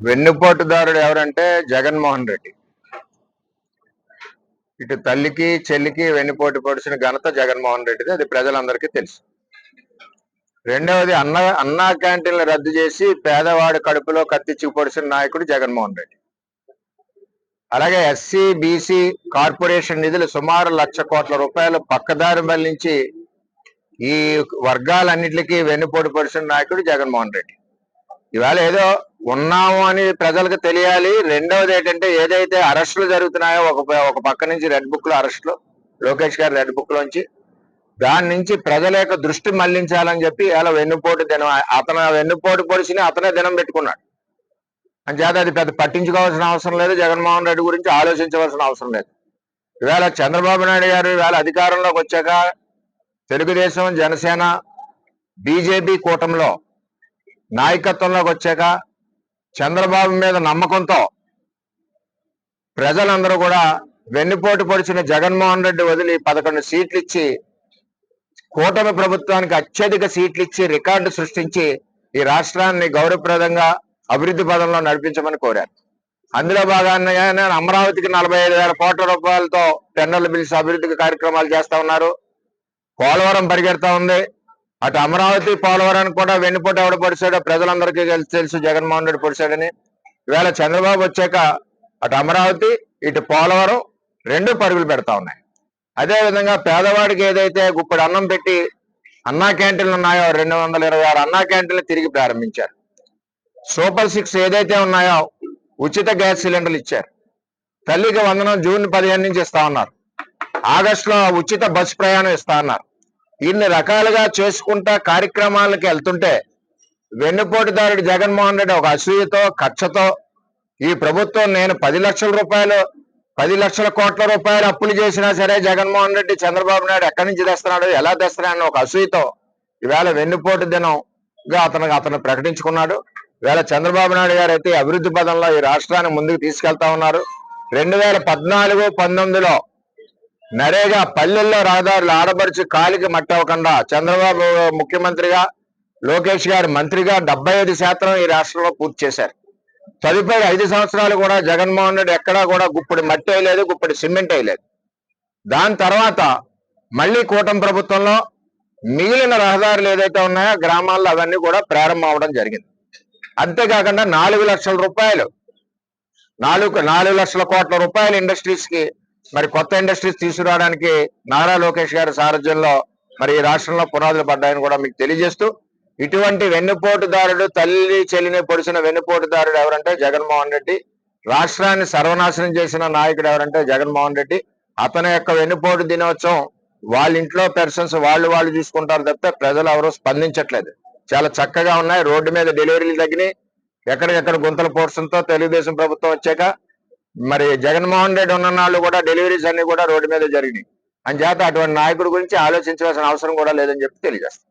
వెన్నుపోటుదారుడు ఎవరంటే జగన్మోహన్ రెడ్డి. ఇటు తల్లికి చెల్లికి వెన్నుపోటు పొడిచిన ఘనత జగన్మోహన్ రెడ్డిది. అది ప్రజలందరికీ తెలుసు. రెండవది అన్నా క్యాంటీన్లు రద్దు చేసి పేదవాడి కడుపులో కత్తిచ్చి పొడిచిన నాయకుడు జగన్మోహన్ రెడ్డి. అలాగే ఎస్సీ బీసీ కార్పొరేషన్ నిధులు సుమారు 1,00,000 కోట్ల రూపాయలు పక్కదారి మళ్లించి ఈ వర్గాలన్నిటికీ వెన్నుపోటు పొడిచిన నాయకుడు జగన్మోహన్ రెడ్డి. ఇవాళ ఏదో ఉన్నాము అని ప్రజలకు తెలియాలి. రెండవది ఏంటంటే ఏదైతే అరెస్టులు జరుగుతున్నాయో ఒక పక్క నుంచి రెడ్ బుక్ లో అరెస్టులు, లోకేష్ గారి రెడ్ బుక్ లోంచి దాని నుంచి ప్రజల యొక్క దృష్టి మళ్లించాలని చెప్పి ఇలా వెన్నుపోటు దినం, అతను వెన్నుపోటు పొడిచిని అతనే దినం పెట్టుకున్నాడు. అంచేత అది పెద్ద పట్టించుకోవాల్సిన అవసరం లేదు. జగన్మోహన్ రెడ్డి గురించి ఆలోచించవలసిన అవసరం లేదు. ఇవాళ చంద్రబాబు నాయుడు గారు ఇవాళ అధికారంలోకి వచ్చాక తెలుగుదేశం జనసేన బీజేపీ కూటమిలో నాయకత్వంలోకి వచ్చాక చంద్రబాబు మీద నమ్మకంతో ప్రజలందరూ కూడా వెన్నుపోటు పొడిచిన జగన్మోహన్ రెడ్డి వదిలి 11 సీట్లు ఇచ్చి కూటమి ప్రభుత్వానికి అత్యధిక సీట్లు ఇచ్చి రికార్డు సృష్టించి ఈ రాష్ట్రాన్ని గౌరవప్రదంగా అభివృద్ధి పదంలో నడిపించమని కోరారు. అందులో భాగంగా అమరావతికి 45,000 కోట్ల రూపాయలతో టెండర్లు పిలిచి అభివృద్ధి కార్యక్రమాలు చేస్తా ఉన్నారు. పోలవరం పరిగెడతా ఉంది. అటు అమరావతి పోలవరానికి కూడా వెన్నుపోటు ఎవడ పొడిచాడో ప్రజలందరికీ తెలుసు, జగన్మోహన్ రెడ్డి పొడిచాడని. ఇవాళ చంద్రబాబు వచ్చాక అటు అమరావతి ఇటు పోలవరం 2 పరుగులు పెడతా ఉన్నాయి. అదేవిధంగా పేదవాడికి ఏదైతే గుప్పడి అన్నం పెట్టి అన్నా క్యాంటీన్లు ఉన్నాయో 226 అన్నా క్యాంటీన్లు తిరిగి ప్రారంభించారు. సూపర్ 6 ఏదైతే ఉన్నాయో ఉచిత గ్యాస్ సిలిండర్లు ఇచ్చారు. తల్లికి వందనం జూన్ 15 నుంచి ఇస్తా ఉన్నారు. ఆగస్టులో ఉచిత బస్సు ప్రయాణం ఇస్తా ఉన్నారు. ఇన్ని రకాలుగా చేసుకుంటా కార్యక్రమాలకు వెళ్తుంటే వెన్నుపోటుదారుడు జగన్మోహన్ రెడ్డి ఒక అసూయతో కక్షతో ఈ ప్రభుత్వం నేను 10 లక్షల కోట్ల రూపాయలు అప్పులు చేసినా సరే జగన్మోహన్ రెడ్డి చంద్రబాబు నాయుడు ఎక్కడి నుంచి తెస్తున్నాడు, ఎలా తెస్తున్నాడని ఒక అసూయతో ఈవేళ వెన్నుపోటు దినంగా అతను ప్రకటించుకున్నాడు. ఈవేళ చంద్రబాబు నాయుడు గారు అయితే అభివృద్ధి పదంలో ఈ రాష్ట్రాన్ని ముందుకు తీసుకెళ్తా ఉన్నారు. 2014-19లో నరేగా పల్లెల్లో రహదారులు ఆడబరిచి కాలికి మట్టవకుండా చంద్రబాబు ముఖ్యమంత్రిగా, లోకేష్ గారు మంత్రిగా 75% ఈ రాష్ట్రంలో పూర్తి చేశారు. తదుపరి 5 సంవత్సరాలు కూడా జగన్మోహన్ రెడ్డి ఎక్కడా కూడా గుప్పడి మట్టి వేయలేదు, గుప్పడి సిమెంట్ వేయలేదు. దాని తర్వాత మళ్ళీ కూటమి ప్రభుత్వంలో మిగిలిన రహదారులు ఏదైతే ఉన్నాయో గ్రామాల్లో అవన్నీ కూడా ప్రారంభం అవడం జరిగింది. అంతేకాకుండా 4 లక్షల రూపాయలు 4 లక్షల కోట్ల రూపాయలు ఇండస్ట్రీస్ కి, మరి కొత్త ఇండస్ట్రీస్ తీసుకురావడానికి నారా లోకేష్ గారి సారథ్యంలో మరి ఈ రాష్ట్రంలో పునాదులు పడ్డాయని కూడా మీకు తెలియజేస్తూ, ఇటువంటి వెన్నుపోటుదారుడు తల్లి చెల్లిని పొడిచిన వెన్నుపోటుదారుడు ఎవరంటే జగన్మోహన్ రెడ్డి. రాష్ట్రాన్ని సర్వనాశనం చేసిన నాయకుడు ఎవరంటే జగన్మోహన్ రెడ్డి. అతని యొక్క వెన్నుపోటు దినోత్సవం వాళ్ళ ఇంట్లో పర్సన్స్ వాళ్ళు చూసుకుంటారు తప్పితే ప్రజలు ఎవరూ స్పందించట్లేదు. చాలా చక్కగా ఉన్నాయి. రోడ్డు మీద డెలివరీలు తగ్గినాయి. ఎక్కడికెక్కడ గుంతల పోర్షన్తో తెలుగుదేశం ప్రభుత్వం వచ్చాక మరి జగన్మోహన్ రెడ్డి ఉన్న నాళ్ళు కూడా డెలివరీస్ అన్ని కూడా రోడ్డు మీద జరిగినాయి. అని చేత అటువంటి నాయకుడి గురించి ఆలోచించవలసిన అవసరం కూడా లేదని చెప్పి తెలియజేస్తాం.